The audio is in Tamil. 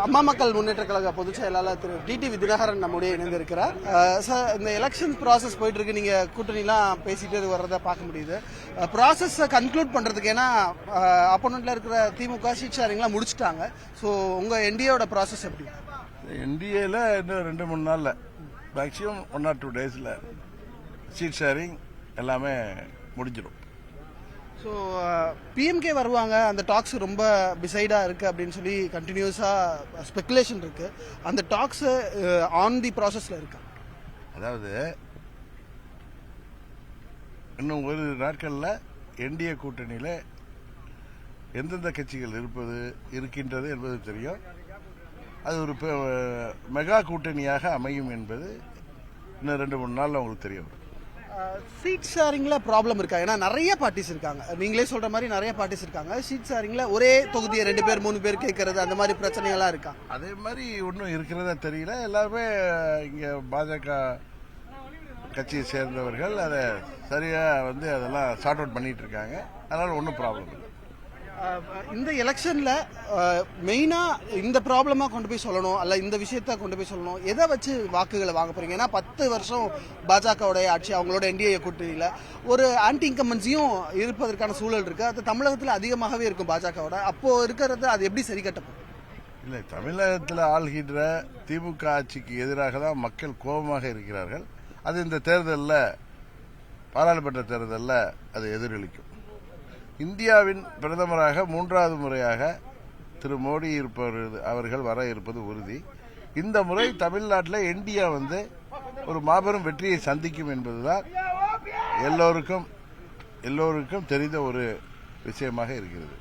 அம்மா மக்கள் முன்னேற்ற கழக பொதுச் செயலாளர் திரு டிடிவி தினகரன் நம்முடைய இணைந்து இருக்கிறார். சார், இந்த எலெக்ஷன் ப்ராசஸ் போயிட்டு இருக்கு, நீங்க கூட்டணிலாம் பேசிட்டு வர்றதை பார்க்க முடியுது. ப்ராசஸை கன்க்ளூட் பண்றதுக்கு, ஏன்னா அப்போனண்ட்ல இருக்கிற திமுக சீட் ஷேரிங்லாம் முடிச்சுட்டாங்க. ஸோ உங்க என்டிஏவோட ப்ராசஸ் எப்படி? என்டிஏல இன்னும் 2-3 நாள்ல மேக்சிமம் 1 or 2 daysல சீட் ஷேரிங் எல்லாமே முடிஞ்சிடும். ஸோ பிஎம்கே வருவாங்க, அந்த டாக்ஸ் ரொம்ப பிசைடா இருக்கு அப்படின்னு சொல்லி கண்டினியூஸா ஸ்பெகுலேஷன் இருக்கு. அந்த டாக்ஸ் ஆன் தி ப்ராசஸ்ல இருக்கு. அதாவது இன்னும் ஒரு நாட்கள்ல என்டிஏ கூட்டணியில எந்தெந்த கட்சிகள் இருக்கின்றது என்பது தெரியும். அது ஒரு மெகா கூட்டணியாக அமையும் என்பது இன்னும் 2-3 நாள்ல உங்களுக்கு தெரியும். சீட் ஷேரிங்ல ப்ராப்ளம் இருக்கா? ஏன்னா நிறைய பார்ட்டிஸ் இருக்காங்க, நீங்களே சொல்ற மாதிரி நிறைய பார்ட்டிஸ் இருக்காங்க. சீட் ஷேரிங்ல ஒரே தொகுதியை 2 பேர் 3 பேர் கேட்கறது, அந்த மாதிரி பிரச்சனைகள்லாம் இருக்கா? அதே மாதிரி ஒன்றும் இருக்கிறதா தெரியல. எல்லாருமே இங்க பாஜக கட்சியை சேர்ந்தவர்கள் அதை சரியா அதெல்லாம் சார்ட் அவுட் பண்ணிட்டு இருக்காங்க. அதனால ஒன்றும் ப்ராப்ளம் இல்லை. இந்த எலெக்ஷன்ல மெயினா இந்த ப்ராப்ளமா கொண்டு போய் சொல்லணும், அல்ல இந்த விஷயத்த கொண்டு போய் சொல்லணும், எதை வச்சு வாக்குகளை வாங்க போறீங்க? ஏன்னா 10 வருஷம் பாஜகவுடைய ஆட்சி, அவங்களோட என்டிஏ கூட்டணியில ஒரு ஆன்டி இன்கம்பன்சியும் இருப்பதற்கான சூழல் இருக்கு. அது தமிழகத்தில் அதிகமாகவே இருக்கும் பாஜகவோட. அப்போ இருக்கிறது அது எப்படி சரி கட்டப்படும்? இல்லை, தமிழகத்தில் ஆள்கின்ற திமுக ஆட்சிக்கு எதிராக தான் மக்கள் கோபமாக இருக்கிறார்கள். அது இந்த தேர்தலில், பாராளுமன்ற தேர்தலில் அது எதிரொலிக்கும். இந்தியாவின் பிரதமராக 3வது முறையாக திரு மோடி அவர்கள் வர இருப்பது உறுதி. இந்த முறை தமிழ்நாட்டில் என்டிஏ ஒரு மாபெரும் வெற்றியை சந்திக்கும் என்பதுதான் எல்லோருக்கும் தெரிந்த ஒரு விஷயமாக இருக்கிறது.